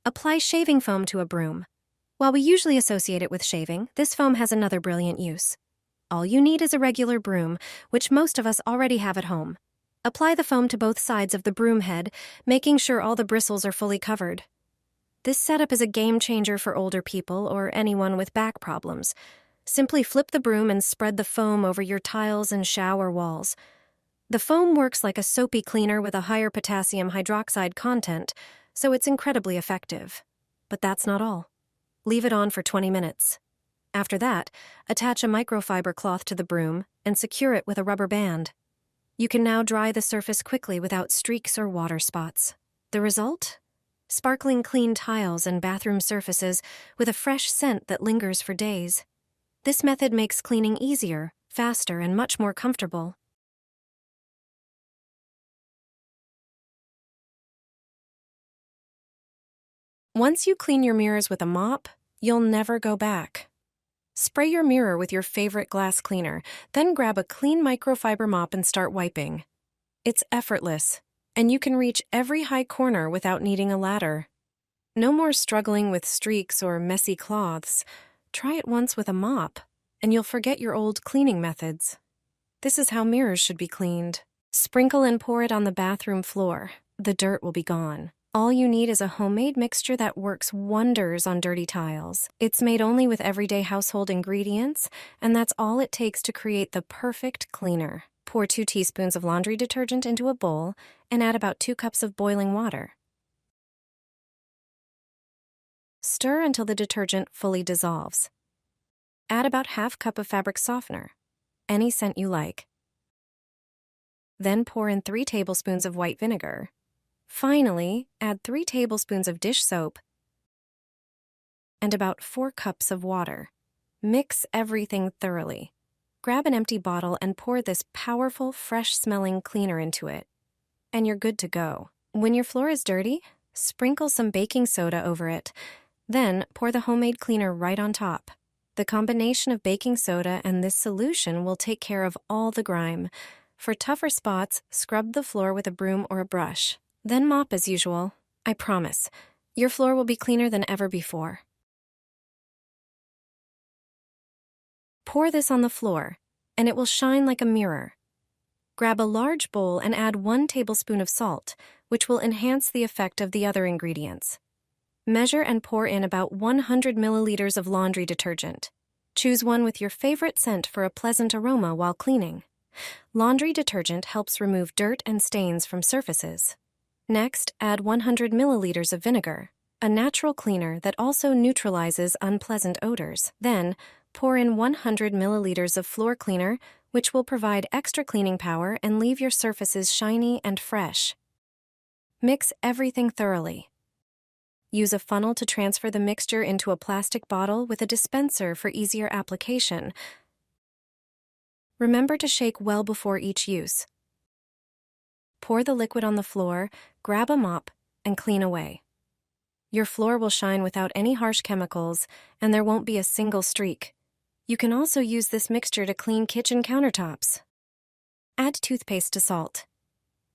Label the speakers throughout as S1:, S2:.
S1: Apply shaving foam to a broom. While we usually associate it with shaving, this foam has another brilliant use. All you need is a regular broom, which most of us already have at home. Apply the foam to both sides of the broom head, making sure all the bristles are fully covered. This setup is a game changer for older people or anyone with back problems. Simply flip the broom and spread the foam over your tiles and shower walls. The foam works like a soapy cleaner with a higher potassium hydroxide content, so it's incredibly effective. But that's not all. Leave it on for 20 minutes. After that, attach a microfiber cloth to the broom and secure it with a rubber band. You can now dry the surface quickly without streaks or water spots. The result? Sparkling clean tiles and bathroom surfaces with a fresh scent that lingers for days. This method makes cleaning easier, faster, and much more comfortable. Once you clean your mirrors with a mop, you'll never go back. Spray your mirror with your favorite glass cleaner, then grab a clean microfiber mop and start wiping. It's effortless, and you can reach every high corner without needing a ladder. No more struggling with streaks or messy cloths. Try it once with a mop, and you'll forget your old cleaning methods. This is how mirrors should be cleaned. Sprinkle and pour it on the bathroom floor. The dirt will be gone. All you need is a homemade mixture that works wonders on dirty tiles. It's made only with everyday household ingredients, and that's all it takes to create the perfect cleaner. Pour 2 teaspoons of laundry detergent into a bowl and add about 2 cups of boiling water. Stir until the detergent fully dissolves. Add about ½ cup of fabric softener, any scent you like. Then pour in 3 tablespoons of white vinegar. Finally, add 3 tablespoons of dish soap and about 4 cups of water. Mix everything thoroughly. Grab an empty bottle and pour this powerful, fresh-smelling cleaner into it, and you're good to go. When your floor is dirty, sprinkle some baking soda over it. Then pour the homemade cleaner right on top. The combination of baking soda and this solution will take care of all the grime. For tougher spots, scrub the floor with a broom or a brush. Then mop as usual. I promise, your floor will be cleaner than ever before. Pour this on the floor, and it will shine like a mirror. Grab a large bowl and add 1 tablespoon of salt, which will enhance the effect of the other ingredients. Measure and pour in about 100 milliliters of laundry detergent. Choose one with your favorite scent for a pleasant aroma while cleaning. Laundry detergent helps remove dirt and stains from surfaces. Next, add 100 milliliters of vinegar, a natural cleaner that also neutralizes unpleasant odors. Then, pour in 100 milliliters of floor cleaner, which will provide extra cleaning power and leave your surfaces shiny and fresh. Mix everything thoroughly. Use a funnel to transfer the mixture into a plastic bottle with a dispenser for easier application. Remember to shake well before each use. Pour the liquid on the floor, grab a mop, and clean away. Your floor will shine without any harsh chemicals, and there won't be a single streak. You can also use this mixture to clean kitchen countertops. Add toothpaste to salt.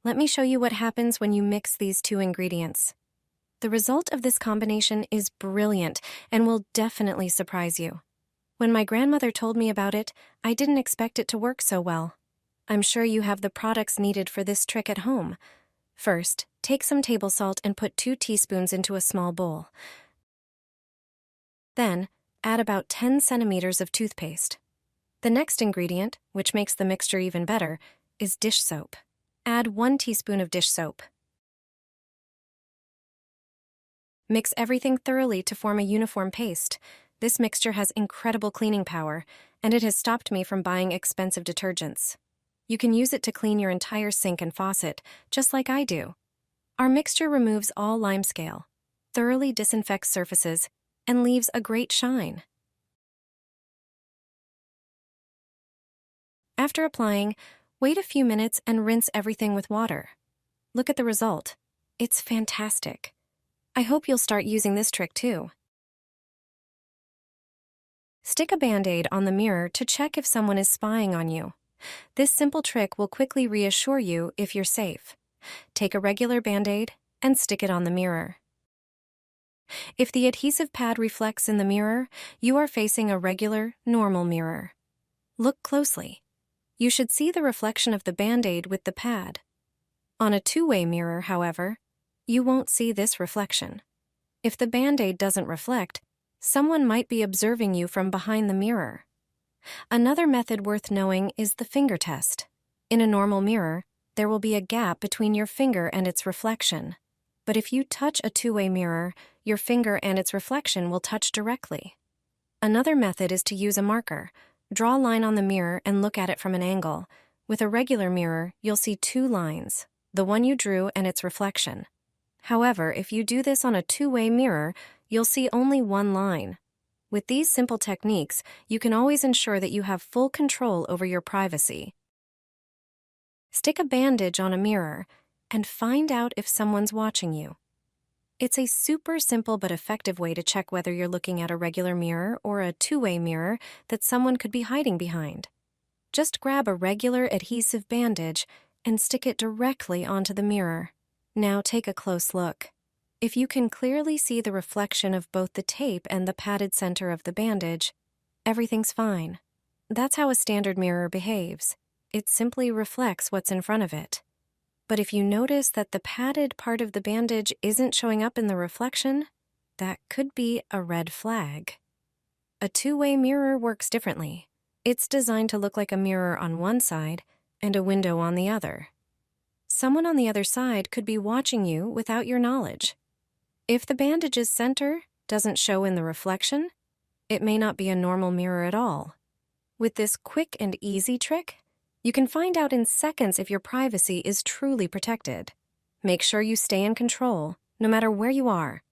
S1: Let me show you what happens when you mix these 2 ingredients. The result of this combination is brilliant and will definitely surprise you. When my grandmother told me about it, I didn't expect it to work so well. I'm sure you have the products needed for this trick at home. First, take some table salt and put 2 teaspoons into a small bowl. Then, add about 10 centimeters of toothpaste. The next ingredient, which makes the mixture even better, is dish soap. Add 1 teaspoon of dish soap. Mix everything thoroughly to form a uniform paste. This mixture has incredible cleaning power, and it has stopped me from buying expensive detergents. You can use it to clean your entire sink and faucet, just like I do. Our mixture removes all limescale, thoroughly disinfects surfaces, and leaves a great shine. After applying, wait a few minutes and rinse everything with water. Look at the result. It's fantastic. I hope you'll start using this trick too. Stick a Band-Aid on the mirror to check if someone is spying on you. This simple trick will quickly reassure you if you're safe. Take a regular Band-Aid and stick it on the mirror. If the adhesive pad reflects in the mirror, you are facing a regular, normal mirror. Look closely. You should see the reflection of the Band-Aid with the pad. On a two-way mirror, however, you won't see this reflection. If the Band-Aid doesn't reflect, someone might be observing you from behind the mirror. Another method worth knowing is the finger test. In a normal mirror, there will be a gap between your finger and its reflection. But if you touch a two-way mirror, your finger and its reflection will touch directly. Another method is to use a marker. Draw a line on the mirror and look at it from an angle. With a regular mirror, you'll see two lines, the one you drew and its reflection. However, if you do this on a two-way mirror, you'll see only one line. With these simple techniques, you can always ensure that you have full control over your privacy. Stick a bandage on a mirror and find out if someone's watching you. It's a super simple but effective way to check whether you're looking at a regular mirror or a two-way mirror that someone could be hiding behind. Just grab a regular adhesive bandage and stick it directly onto the mirror. Now take a close look. If you can clearly see the reflection of both the tape and the padded center of the bandage, everything's fine. That's how a standard mirror behaves. It simply reflects what's in front of it. But if you notice that the padded part of the bandage isn't showing up in the reflection, that could be a red flag. A two-way mirror works differently. It's designed to look like a mirror on one side and a window on the other. Someone on the other side could be watching you without your knowledge. If the bandage's center doesn't show in the reflection, it may not be a normal mirror at all. With this quick and easy trick, you can find out in seconds if your privacy is truly protected. Make sure you stay in control, no matter where you are.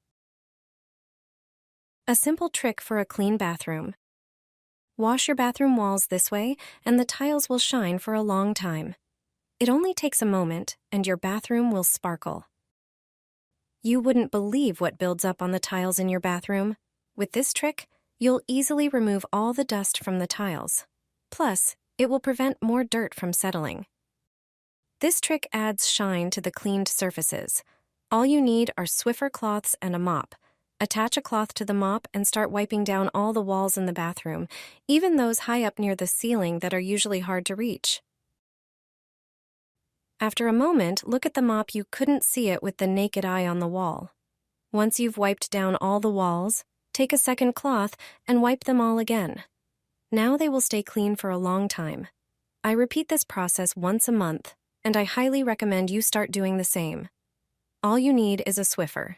S1: A simple trick for a clean bathroom. Wash your bathroom walls this way, and the tiles will shine for a long time. It only takes a moment, and your bathroom will sparkle. You wouldn't believe what builds up on the tiles in your bathroom. With this trick, you'll easily remove all the dust from the tiles. Plus, it will prevent more dirt from settling. This trick adds shine to the cleaned surfaces. All you need are Swiffer cloths and a mop. Attach a cloth to the mop and start wiping down all the walls in the bathroom, even those high up near the ceiling that are usually hard to reach. After a moment, look at the mop. You couldn't see it with the naked eye on the wall. Once you've wiped down all the walls, take a second cloth and wipe them all again. Now they will stay clean for a long time. I repeat this process once a month, and I highly recommend you start doing the same. All you need is a Swiffer.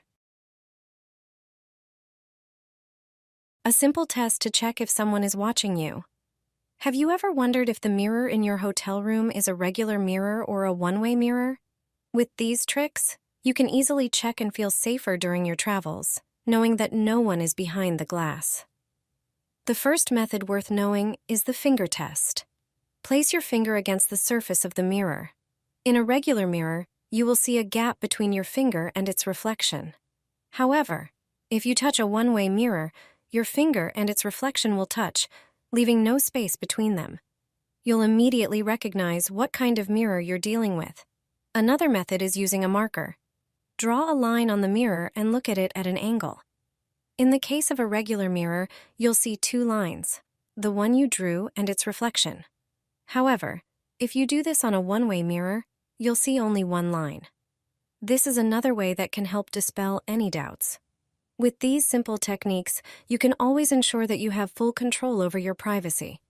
S1: A simple test to check if someone is watching you. Have you ever wondered if the mirror in your hotel room is a regular mirror or a one-way mirror? With these tricks, you can easily check and feel safer during your travels, knowing that no one is behind the glass. The first method worth knowing is the finger test. Place your finger against the surface of the mirror. In a regular mirror, you will see a gap between your finger and its reflection. However, if you touch a one-way mirror, your finger and its reflection will touch, leaving no space between them. You'll immediately recognize what kind of mirror you're dealing with. Another method is using a marker. Draw a line on the mirror and look at it at an angle. In the case of a regular mirror, you'll see two lines, the one you drew and its reflection. However, if you do this on a one-way mirror, you'll see only one line. This is another way that can help dispel any doubts. With these simple techniques, you can always ensure that you have full control over your privacy.